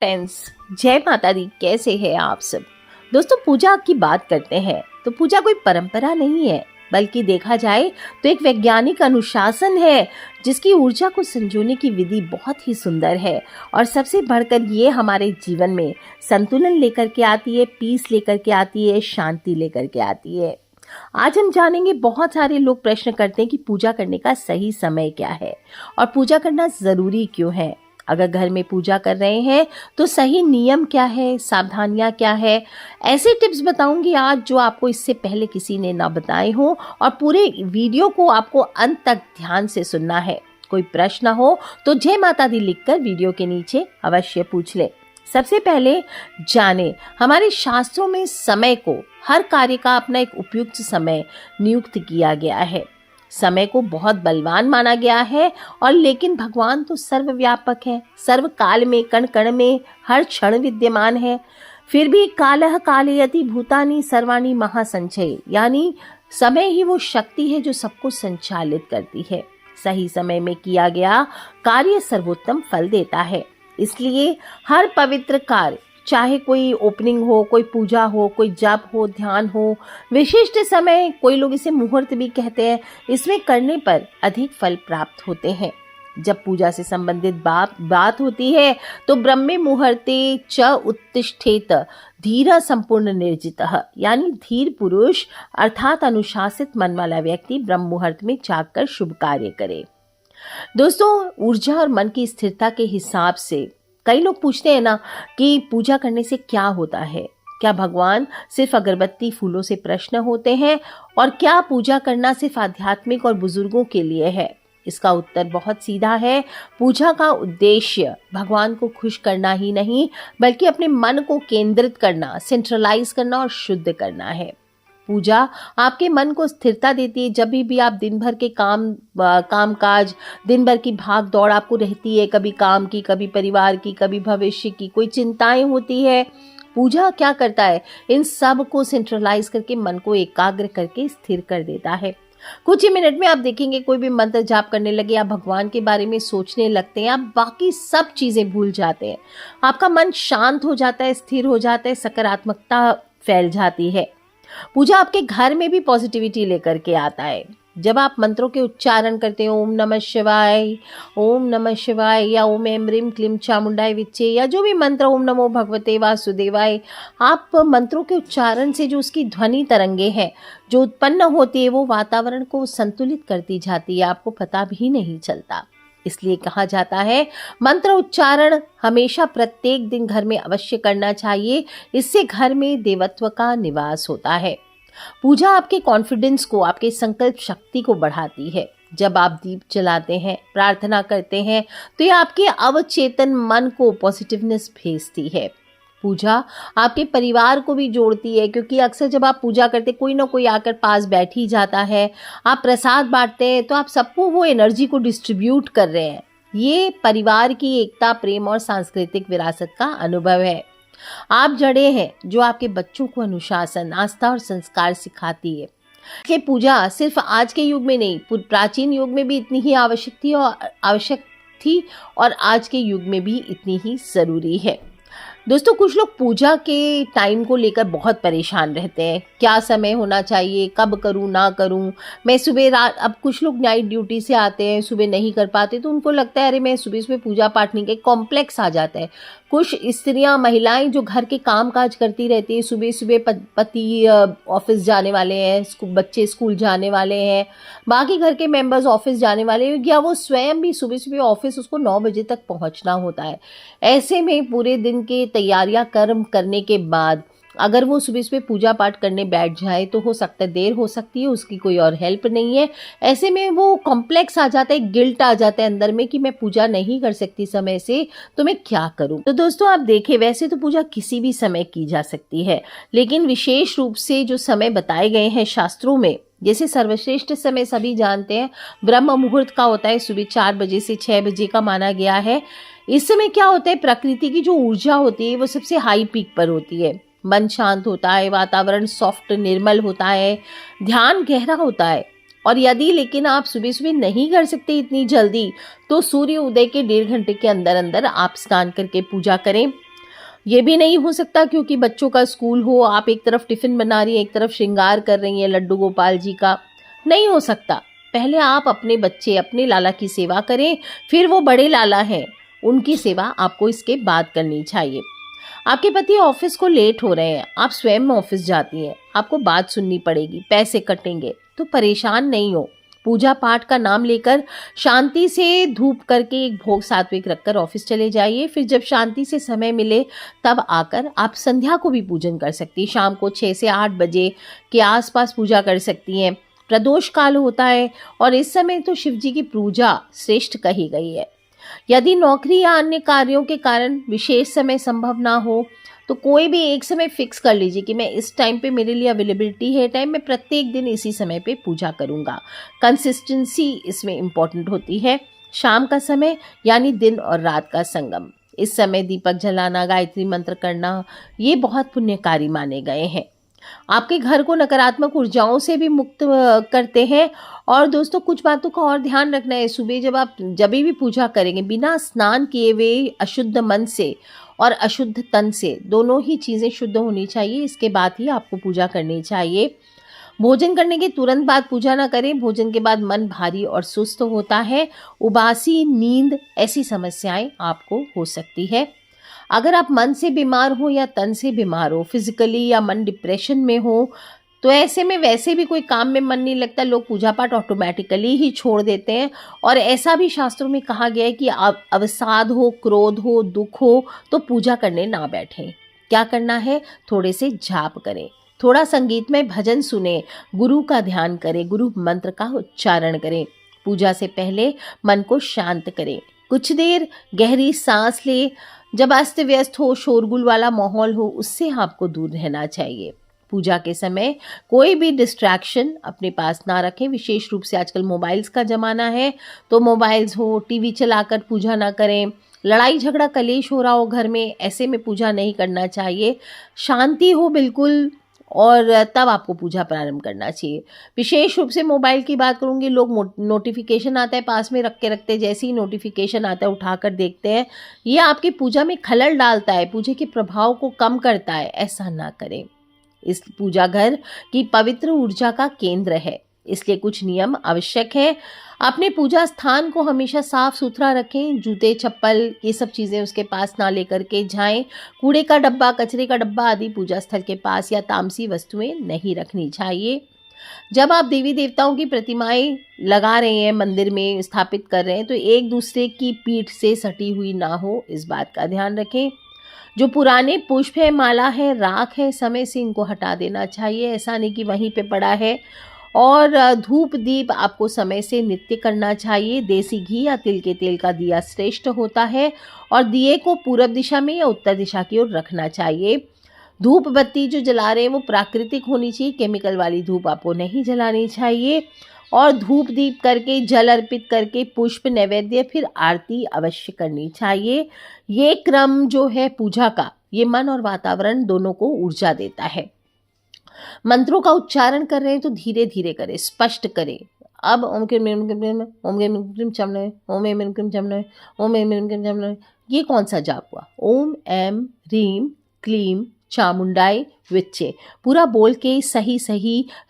Tense. जय माता दी, कैसे हैं आप सब। दोस्तों, पूजा की बात करते हैं तो पूजा कोई परंपरा नहीं है, बल्कि देखा जाए तो एक वैज्ञानिक अनुशासन है जिसकी ऊर्जा को संजोने की विधि बहुत ही सुंदर है। और सबसे बढ़कर ये हमारे जीवन में संतुलन लेकर के आती है, पीस लेकर के आती है, शांति लेकर के आती है। आज हम जानेंगे, बहुत सारे लोग प्रश्न करते हैं कि पूजा करने का सही समय क्या है और पूजा करना जरूरी क्यों है। अगर घर में पूजा कर रहे हैं तो सही नियम क्या है, सावधानियां क्या है, ऐसे टिप्स बताऊंगी आज जो आपको इससे पहले किसी ने ना बताए हो। और पूरे वीडियो को आपको अंत तक ध्यान से सुनना है। कोई प्रश्न हो तो जय माता दी लिखकर वीडियो के नीचे अवश्य पूछ ले। सबसे पहले जाने, हमारे शास्त्रों में समय को, हर कार्य का अपना एक उपयुक्त समय नियुक्त किया गया है। समय को बहुत बलवान माना गया है, और लेकिन भगवान तो सर्वव्यापक है, सर्वकाल में, कण कण में, हर क्षण विद्यमान है। फिर भी कालः कालयति भूतानि सर्वाणि महासंचय, यानी समय ही वो शक्ति है जो सबको संचालित करती है। सही समय में किया गया कार्य सर्वोत्तम फल देता है। इसलिए हर पवित्र कार्य, चाहे कोई ओपनिंग हो, कोई पूजा हो, कोई जप हो, ध्यान हो, विशिष्ट समय, कोई लोग इसे मुहूर्त भी कहते हैं, इसमें करने पर अधिक फल प्राप्त होते हैं। जब पूजा से संबंधित बात होती है तो ब्रह्मे मुहूर्ते च उत्तिष्ठेत धीर संपूर्ण निर्जितः, यानी धीर पुरुष अर्थात अनुशासित मन वाला व्यक्ति ब्रह्म मुहूर्त में जागकर शुभ कार्य करे। दोस्तों, ऊर्जा और मन की स्थिरता के हिसाब से कई लोग पूछते हैं ना कि पूजा करने से क्या होता है, क्या भगवान सिर्फ अगरबत्ती फूलों से प्रसन्न होते हैं, और क्या पूजा करना सिर्फ आध्यात्मिक और बुजुर्गों के लिए है। इसका उत्तर बहुत सीधा है। पूजा का उद्देश्य भगवान को खुश करना ही नहीं, बल्कि अपने मन को केंद्रित करना, सेंट्रलाइज करना और शुद्ध करना है। पूजा आपके मन को स्थिरता देती है। जब भी आप दिन भर के कामकाज, दिन भर की भाग दौड़ आपको रहती है, कभी काम की, कभी परिवार की, कभी भविष्य की, कोई चिंताएं होती है, पूजा क्या करता है, इन सब को सेंट्रलाइज करके मन को एकाग्र करके स्थिर कर देता है। कुछ ही मिनट में आप देखेंगे, कोई भी मंत्र जाप करने लगे, आप भगवान के बारे में सोचने लगते हैं, आप बाकी सब चीजें भूल जाते हैं, आपका मन शांत हो जाता है, स्थिर हो जाता है, सकारात्मकता फैल जाती है। पूजा आपके घर में भी पॉजिटिविटी लेकर के आता है। जब आप मंत्रों के उच्चारण करते हैं, ओम नमः शिवाय, ओम नमः शिवाय, या ओम ऐं ह्रीं क्लीं चामुंडाय विच्चे, या जो भी मंत्र, ओम नमो भगवते वासुदेवाय, आप मंत्रों के उच्चारण से जो उसकी ध्वनि तरंगे हैं जो उत्पन्न होती है, वो वातावरण को संतुलित करती जाती है, आपको पता भी नहीं चलता। इसलिए कहा जाता है, मंत्र उच्चारण हमेशा प्रत्येक दिन घर में अवश्य करना चाहिए। इससे घर में देवत्व का निवास होता है। पूजा आपके कॉन्फिडेंस को, आपके संकल्प शक्ति को बढ़ाती है। जब आप दीप जलाते हैं, प्रार्थना करते हैं, तो ये आपके अवचेतन मन को पॉजिटिवनेस भेजती है। पूजा आपके परिवार को भी जोड़ती है, क्योंकि अक्सर जब आप पूजा करते, कोई ना कोई आकर पास बैठ ही जाता है, आप प्रसाद बांटते हैं, तो आप सबको वो एनर्जी को डिस्ट्रीब्यूट कर रहे हैं। ये परिवार की एकता, प्रेम और सांस्कृतिक विरासत का अनुभव है। आप जड़ें हैं जो आपके बच्चों को अनुशासन, आस्था और संस्कार सिखाती है। ये पूजा सिर्फ आज के युग में नहीं, प्राचीन युग में भी इतनी ही आवश्यक थी और आज के युग में भी इतनी ही जरूरी है। दोस्तों, कुछ लोग पूजा के टाइम को लेकर बहुत परेशान रहते हैं, क्या समय होना चाहिए, कब करूं ना करूं, मैं सुबह रात, अब कुछ लोग नाइट ड्यूटी से आते हैं, सुबह नहीं कर पाते, तो उनको लगता है अरे मैं सुबह सुबह पूजा पाठ नहीं, के कॉम्प्लेक्स आ जाता है। कुछ स्त्रियां, महिलाएं जो घर के काम काज करती रहती है, सुबह सुबह पति ऑफिस जाने वाले हैं, बच्चे स्कूल जाने वाले हैं, बाकी घर के मेंबर्स ऑफिस जाने वाले हैं, या वो स्वयं भी सुबह सुबह ऑफिस, उसको 9 बजे तक पहुंचना होता है। ऐसे में पूरे दिन के तैयारियां कर्म करने के बाद अगर वो सुबह सुबह पूजा पाठ करने बैठ जाए तो हो सकता है देर हो सकती है, उसकी कोई और हेल्प नहीं है। ऐसे में वो कॉम्प्लेक्स आ जाता है, गिल्ट आ जाता है अंदर में कि मैं पूजा नहीं कर सकती समय से, तो मैं क्या करूं। तो दोस्तों, आप देखें, वैसे तो पूजा किसी भी समय की जा सकती है, लेकिन विशेष रूप से जो समय बताए गए हैं शास्त्रों में, जैसे सर्वश्रेष्ठ समय सभी जानते हैं ब्रह्म मुहूर्त का होता है, सुबह 4 बजे से 6 बजे का माना गया है। इस समय क्या होता है, प्रकृति की जो ऊर्जा होती है वो सबसे हाई पीक पर होती है, मन शांत होता है, वातावरण सॉफ्ट निर्मल होता है, ध्यान गहरा होता है। और यदि लेकिन आप सुबह सुबह नहीं कर सकते इतनी जल्दी, तो सूर्य उदय के 1.5 घंटे के अंदर अंदर आप स्नान करके पूजा करें। ये भी नहीं हो सकता क्योंकि बच्चों का स्कूल हो, आप एक तरफ टिफिन बना रही हैं, एक तरफ श्रृंगार कर रही हैं लड्डू गोपाल जी का, नहीं हो सकता। पहले आप अपने बच्चे, अपने लाला की सेवा करें, फिर वो बड़े लाला हैं, उनकी सेवा आपको इसके बाद करनी चाहिए। आपके पति ऑफिस को लेट हो रहे हैं, आप स्वयं ऑफिस जाती हैं, आपको बात सुननी पड़ेगी, पैसे कटेंगे, तो परेशान नहीं हो। पूजा पाठ का नाम लेकर शांति से धूप करके एक भोग सात्विक रखकर ऑफिस चले जाइए। फिर जब शांति से समय मिले तब आकर आप संध्या को भी पूजन कर सकती हैं। शाम को 6 से 8 बजे के आसपास पूजा कर सकती हैं। प्रदोष काल होता है और इस समय तो शिव जी की पूजा श्रेष्ठ कही गई है। यदि नौकरी या अन्य कार्यों के कारण विशेष समय संभव ना हो तो कोई भी एक समय फिक्स कर लीजिए कि मैं इस टाइम पे मेरे लिए अवेलेबिलिटी है, टाइम मैं प्रत्येक दिन इसी समय पे पूजा करूंगा। कंसिस्टेंसी इसमें इम्पॉर्टेंट होती है। शाम का समय यानी दिन और रात का संगम, इस समय दीपक जलाना, गायत्री मंत्र करना, ये बहुत पुण्यकारी माने गए हैं। आपके घर को नकारात्मक ऊर्जाओं से भी मुक्त करते हैं। और दोस्तों कुछ बातों का और ध्यान रखना है, सुबह जब भी पूजा करेंगे बिना स्नान किए हुए अशुद्ध मन से और अशुद्ध तन से, दोनों ही चीज़ें शुद्ध होनी चाहिए, इसके बाद ही आपको पूजा करनी चाहिए। भोजन करने के तुरंत बाद पूजा ना करें, भोजन के बाद मन भारी और सुस्त होता है, उबासी, नींद, ऐसी समस्याएं आपको हो सकती है। अगर आप मन से बीमार हो या तन से बीमार हो, फिजिकली या मन डिप्रेशन में हो, तो ऐसे में वैसे भी कोई काम में मन नहीं लगता, लोग पूजा पाठ ऑटोमेटिकली ही छोड़ देते हैं। और ऐसा भी शास्त्रों में कहा गया है कि अवसाद हो, क्रोध हो, दुख हो तो पूजा करने ना बैठें। क्या करना है, थोड़े से जाप करें, थोड़ा संगीत में भजन सुने, गुरु का ध्यान करें, गुरु मंत्र का उच्चारण करें। पूजा से पहले मन को शांत करें, कुछ देर गहरी सांस ले। जब अस्त व्यस्त हो, शोरगुल वाला माहौल हो, उससे आपको दूर रहना चाहिए। पूजा के समय कोई भी डिस्ट्रैक्शन अपने पास ना रखें, विशेष रूप से आजकल मोबाइल्स का ज़माना है, तो मोबाइल्स हो, टीवी चलाकर पूजा ना करें। लड़ाई झगड़ा कलेश हो रहा हो घर में, ऐसे में पूजा नहीं करना चाहिए। शांति हो बिल्कुल, और तब आपको पूजा प्रारंभ करना चाहिए। विशेष रूप से मोबाइल की बात करूँगी, लोग नोटिफिकेशन आता है पास में रख के रखते, जैसे ही नोटिफिकेशन आता है उठाकर देखते हैं, ये आपकी पूजा में खलल डालता है, पूजा के प्रभाव को कम करता है। ऐसा ना करें। इस पूजा घर की पवित्र ऊर्जा का केंद्र है, इसलिए कुछ नियम आवश्यक हैं। अपने पूजा स्थान को हमेशा साफ सुथरा रखें, जूते चप्पल ये सब चीज़ें उसके पास ना लेकर के जाएं। कूड़े का डब्बा, कचरे का डब्बा आदि पूजा स्थल के पास या तामसी वस्तुएं नहीं रखनी चाहिए। जब आप देवी देवताओं की प्रतिमाएं लगा रहे हैं, मंदिर में स्थापित कर रहे हैं, तो एक दूसरे की पीठ से सटी हुई ना हो, इस बात का ध्यान रखें। जो पुराने पुष्प है, माला है, राख है, समय से इनको हटा देना चाहिए, ऐसा नहीं कि वहीं पे पड़ा है। और धूप दीप आपको समय से नित्य करना चाहिए। देसी घी या तिल के तेल का दिया श्रेष्ठ होता है और दिए को पूर्व दिशा में या उत्तर दिशा की ओर रखना चाहिए। धूप बत्ती जो जला रहे हैं वो प्राकृतिक होनी चाहिए, केमिकल वाली धूप आपको नहीं जलानी चाहिए। और धूप दीप करके, जल अर्पित करके, पुष्प नैवेद्य, फिर आरती अवश्य करनी चाहिए। ये क्रम जो है पूजा का, ये मन और वातावरण दोनों को ऊर्जा देता है। मंत्रों का उच्चारण कर रहे हैं तो धीरे धीरे करें, स्पष्ट करें। अब ओम के ओम चमन, ओम एम चमन, ओम एम चमन, ये कौन सा जाप हुआ? ओम एम ह्रीम क्लीम चामुंडाई विच्चे, पूरा बोल के सही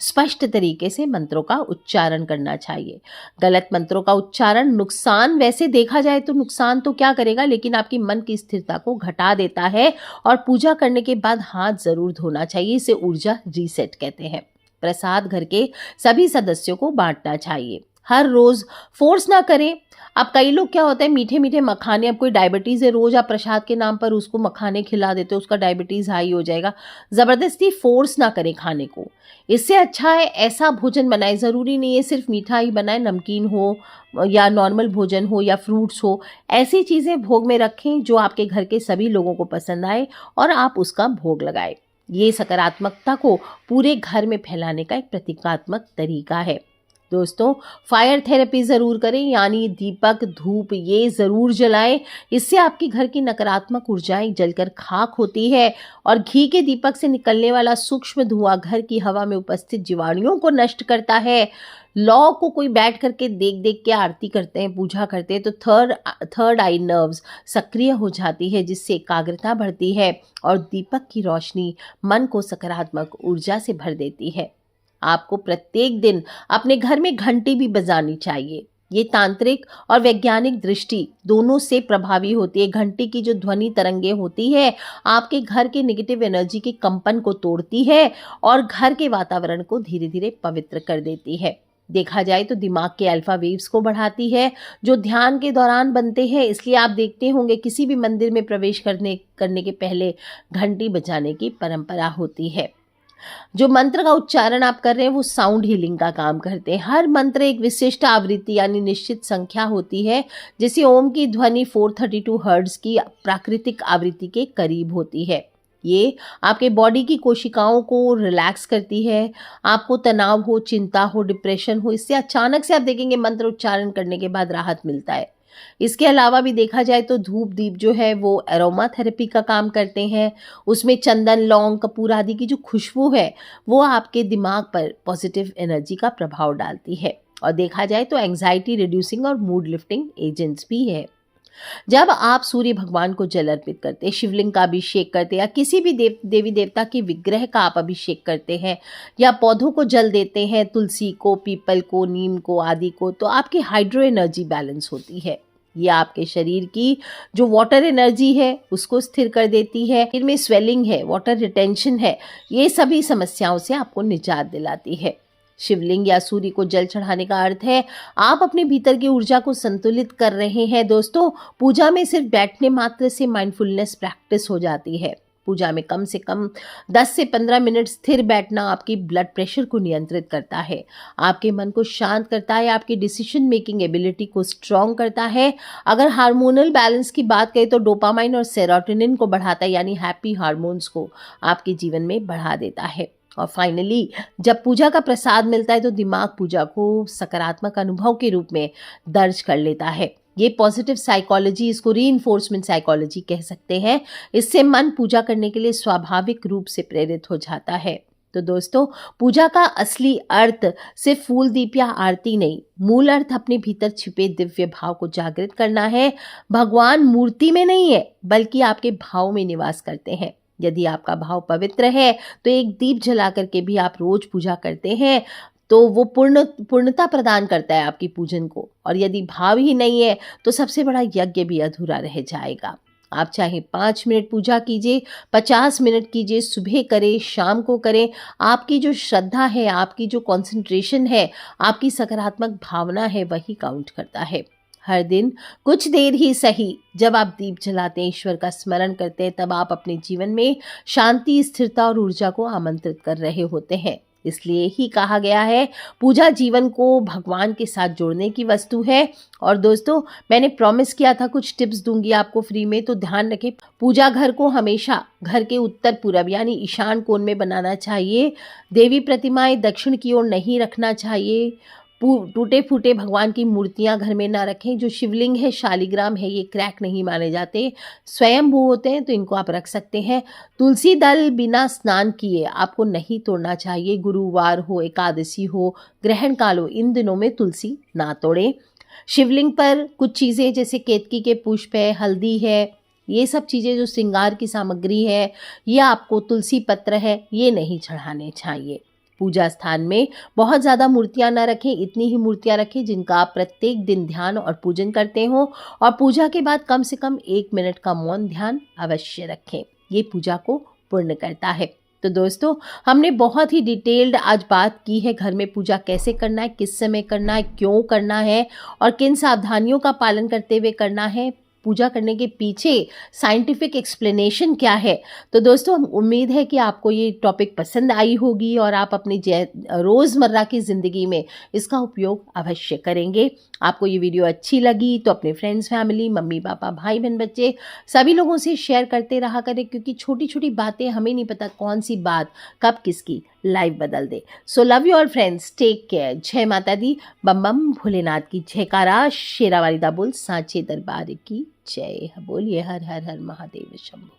स्पष्ट तरीके से मंत्रों का उच्चारण करना चाहिए। गलत मंत्रों का उच्चारण नुकसान, वैसे देखा जाए तो नुकसान तो क्या करेगा, लेकिन आपकी मन की स्थिरता को घटा देता है। और पूजा करने के बाद हाथ जरूर धोना चाहिए, इसे ऊर्जा रीसेट कहते हैं। प्रसाद घर के सभी सदस्यों को बांटना चाहिए, हर रोज फोर्स ना करें। अब कई लोग क्या होता है, मीठे मीठे मखाने, अब कोई डायबिटीज़ है, रोज आप प्रसाद के नाम पर उसको मखाने खिला देते हो, उसका डायबिटीज़ हाई हो जाएगा। ज़बरदस्ती फोर्स ना करें खाने को, इससे अच्छा है ऐसा भोजन बनाए, ज़रूरी नहीं है सिर्फ मीठा ही बनाए, नमकीन हो या नॉर्मल भोजन हो या फ्रूट्स हो, ऐसी चीज़ें भोग में रखें जो आपके घर के सभी लोगों को पसंद आए और आप उसका भोग लगाएं। ये सकारात्मकता को पूरे घर में फैलाने का एक प्रतीकात्मक तरीका है। दोस्तों, फायर थेरेपी ज़रूर करें, यानी दीपक धूप ये ज़रूर जलाएं। इससे आपके घर की नकारात्मक ऊर्जाएं जलकर खाक होती है और घी के दीपक से निकलने वाला सूक्ष्म धुआं घर की हवा में उपस्थित जीवाणुओं को नष्ट करता है। लॉ को कोई बैठ करके देख देख के आरती करते हैं, पूजा करते हैं, तो थर्ड आई नर्व्स सक्रिय हो जाती है, जिससे एकाग्रता बढ़ती है और दीपक की रोशनी मन को सकारात्मक ऊर्जा से भर देती है। आपको प्रत्येक दिन अपने घर में घंटी भी बजानी चाहिए। ये तांत्रिक और वैज्ञानिक दृष्टि दोनों से प्रभावी होती है। घंटी की जो ध्वनि तरंगे होती है आपके घर के नेगेटिव एनर्जी के कंपन को तोड़ती है और घर के वातावरण को धीरे धीरे पवित्र कर देती है। देखा जाए तो दिमाग के अल्फा वेव्स को बढ़ाती है जो ध्यान के दौरान बनते हैं। इसलिए आप देखते होंगे किसी भी मंदिर में प्रवेश करने के पहले घंटी बजाने की परंपरा होती है। जो मंत्र का उच्चारण आप कर रहे हैं वो साउंड हीलिंग का काम करते हैं। हर मंत्र एक विशिष्ट आवृत्ति यानी निश्चित संख्या होती है। जैसे ओम की ध्वनि 432 हर्ट्ज की प्राकृतिक आवृत्ति के करीब होती है। ये आपके बॉडी की कोशिकाओं को रिलैक्स करती है। आपको तनाव हो, चिंता हो, डिप्रेशन हो, इससे अचानक से आप देखेंगे मंत्र उच्चारण करने के बाद राहत मिलता है। इसके अलावा भी देखा जाए तो धूप दीप जो है वो एरोमा थेरेपी का काम करते हैं। उसमें चंदन, लौंग, कपूर आदि की जो खुशबू है वो आपके दिमाग पर पॉजिटिव एनर्जी का प्रभाव डालती है। और देखा जाए तो एंजाइटी रिड्यूसिंग और मूड लिफ्टिंग एजेंट्स भी है। जब आप सूर्य भगवान को जल अर्पित करते हैं, शिवलिंग का अभिषेक करते हैं या किसी भी देवी देवता के विग्रह का आप अभिषेक करते हैं या पौधों को जल देते हैं, तुलसी को, पीपल को, नीम को आदि को, तो आपकी हाइड्रो एनर्जी बैलेंस होती है। ये आपके शरीर की जो वाटर एनर्जी है उसको स्थिर कर देती है। इनमें स्वेलिंग है, वाटर रिटेंशन है, ये सभी समस्याओं से आपको निजात दिलाती है। शिवलिंग या सूर्य को जल चढ़ाने का अर्थ है आप अपने भीतर की ऊर्जा को संतुलित कर रहे हैं। दोस्तों, पूजा में सिर्फ बैठने मात्र से माइंडफुलनेस प्रैक्टिस हो जाती है। पूजा में कम से कम 10 से 15 मिनट स्थिर बैठना आपकी ब्लड प्रेशर को नियंत्रित करता है, आपके मन को शांत करता है, आपकी डिसीजन मेकिंग एबिलिटी को स्ट्रॉन्ग करता है। अगर हार्मोनल बैलेंस की बात करें तो डोपामाइन और सेरोटोनिन को बढ़ाता है, यानी हैप्पी हार्मोन्स को आपके जीवन में बढ़ा देता है। और फाइनली जब पूजा का प्रसाद मिलता है तो दिमाग पूजा को सकारात्मक अनुभव के रूप में दर्ज कर लेता है। ये पॉजिटिव साइकोलॉजी, इसको रीइंफोर्समेंट साइकोलॉजी कह सकते हैं। इससे मन पूजा करने के लिए स्वाभाविक रूप से प्रेरित हो जाता है। तो दोस्तों, पूजा का असली अर्थ सिर्फ फूल, दीप या आरती नहीं, मूल अर्थ अपने भीतर छिपे दिव्य भाव को जागृत करना है। भगवान मूर्ति में नहीं है बल्कि आपके भाव में निवास करते हैं। यदि आपका भाव पवित्र है तो एक दीप जला करके भी आप रोज पूजा करते हैं तो वो पूर्णता प्रदान करता है आपकी पूजन को। और यदि भाव ही नहीं है तो सबसे बड़ा यज्ञ भी अधूरा रह जाएगा। आप चाहे 5 मिनट पूजा कीजिए, 50 मिनट कीजिए, सुबह करें, शाम को करें, आपकी जो श्रद्धा है, आपकी जो कंसंट्रेशन है, आपकी सकारात्मक भावना है, वही काउंट करता है। हर दिन कुछ देर ही सही जब आप दीप जलाते हैं, ईश्वर का स्मरण करते हैं, तब आप अपने जीवन में शांति, स्थिरता और ऊर्जा को आमंत्रित कर रहे होते हैं। इसलिए ही कहा गया है पूजा जीवन को भगवान के साथ जोड़ने की वस्तु है। और दोस्तों, मैंने प्रॉमिस किया था कुछ टिप्स दूंगी आपको फ्री में, तो ध्यान रखें, पूजा घर को हमेशा घर के उत्तर पूरब यानी ईशान कोण में बनाना चाहिए। देवी प्रतिमाएं दक्षिण की ओर नहीं रखना चाहिए। टूटे फूटे भगवान की मूर्तियां घर में ना रखें। जो शिवलिंग है, शालिग्राम है, ये क्रैक नहीं माने जाते, स्वयंभू होते हैं, तो इनको आप रख सकते हैं। तुलसी दल बिना स्नान किए आपको नहीं तोड़ना चाहिए। गुरुवार हो, एकादशी हो, ग्रहण काल हो, इन दिनों में तुलसी ना तोड़ें। शिवलिंग पर कुछ चीज़ें जैसे केतकी के पुष्प है, हल्दी है, ये सब चीज़ें जो श्रृंगार की सामग्री है, या आपको तुलसी पत्र है, ये नहीं चढ़ाने चाहिए। पूजा स्थान में बहुत ज़्यादा मूर्तियां ना रखें, इतनी ही मूर्तियां रखें जिनका आप प्रत्येक दिन ध्यान और पूजन करते हो। और पूजा के बाद कम से कम 1 मिनट का मौन ध्यान अवश्य रखें, ये पूजा को पूर्ण करता है। तो दोस्तों, हमने बहुत ही डिटेल्ड आज बात की है घर में पूजा कैसे करना है, किस समय करना है, क्यों करना है और किन सावधानियों का पालन करते हुए करना है। पूजा करने के पीछे साइंटिफिक एक्सप्लेनेशन क्या है। तो दोस्तों, उम्मीद है कि आपको ये टॉपिक पसंद आई होगी और आप अपनी रोज़मर्रा की ज़िंदगी में इसका उपयोग अवश्य करेंगे। आपको ये वीडियो अच्छी लगी तो अपने फ्रेंड्स, फैमिली, मम्मी पापा, भाई बहन, बच्चे सभी लोगों से शेयर करते रहा करें, क्योंकि छोटी छोटी बातें हमें नहीं पता कौन सी बात कब किसकी लाइफ बदल दे। So love you all friends, take care. जय माता दी, बम बम भोलेनाथ की जयकारा, शेरावाली दा बोल, सांचे दरबार की जय। बोलिए हर हर हर महादेव शंभो।